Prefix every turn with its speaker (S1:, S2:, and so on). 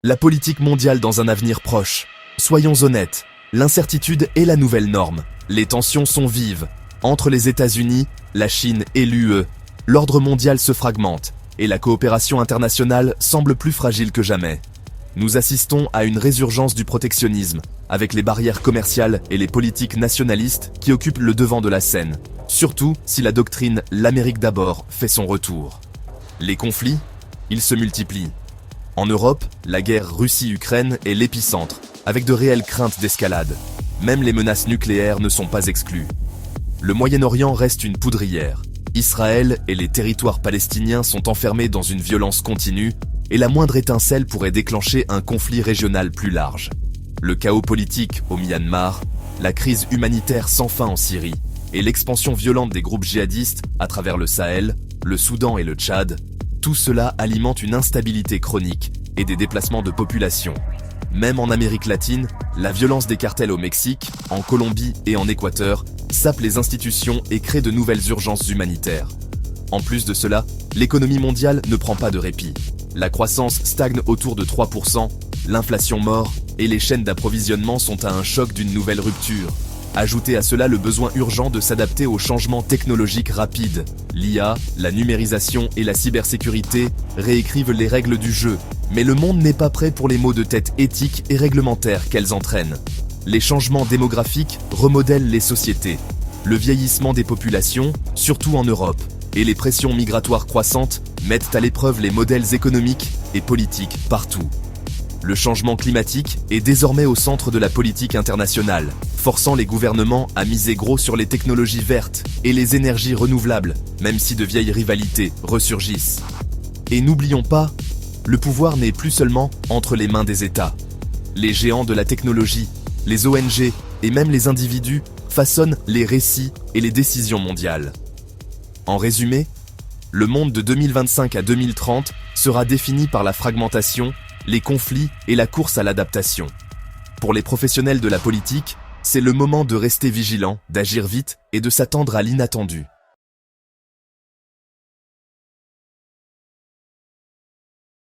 S1: La politique mondiale dans un avenir proche. Soyons honnêtes, l'incertitude est la nouvelle norme. Les tensions sont vives. Entre les États-Unis, la Chine et l'UE, l'ordre mondial se fragmente et la coopération internationale semble plus fragile que jamais. Nous assistons à une résurgence du protectionnisme, avec les barrières commerciales et les politiques nationalistes qui occupent le devant de la scène, surtout si la doctrine « l'Amérique d'abord » fait son retour. Les conflits, ils se multiplient. En Europe, la guerre Russie-Ukraine est l'épicentre, avec de réelles craintes d'escalade. Même les menaces nucléaires ne sont pas exclues. Le Moyen-Orient reste une poudrière. Israël et les territoires palestiniens sont enfermés dans une violence continue et la moindre étincelle pourrait déclencher un conflit régional plus large. Le chaos politique au Myanmar, la crise humanitaire sans fin en Syrie et l'expansion violente des groupes djihadistes à travers le Sahel, le Soudan et le Tchad, tout cela alimente une instabilité chronique et des déplacements de population. Même en Amérique latine, la violence des cartels au Mexique, en Colombie et en Équateur sape les institutions et crée de nouvelles urgences humanitaires. En plus de cela, l'économie mondiale ne prend pas de répit. La croissance stagne autour de 3%, l'inflation mord et les chaînes d'approvisionnement sont à un choc d'une nouvelle rupture. Ajoutez à cela le besoin urgent de s'adapter aux changements technologiques rapides. L'IA, la numérisation et la cybersécurité réécrivent les règles du jeu, mais le monde n'est pas prêt pour les maux de tête éthiques et réglementaires qu'elles entraînent. Les changements démographiques remodèlent les sociétés. Le vieillissement des populations, surtout en Europe, et les pressions migratoires croissantes mettent à l'épreuve les modèles économiques et politiques partout. Le changement climatique est désormais au centre de la politique internationale, forçant les gouvernements à miser gros sur les technologies vertes et les énergies renouvelables, même si de vieilles rivalités ressurgissent. Et n'oublions pas, le pouvoir n'est plus seulement entre les mains des États. Les géants de la technologie, les ONG et même les individus façonnent les récits et les décisions mondiales. En résumé, le monde de 2025 à 2030 sera défini par la fragmentation, les conflits et la course à l'adaptation. Pour les professionnels de la politique, c'est le moment de rester vigilant, d'agir vite et de s'attendre à l'inattendu.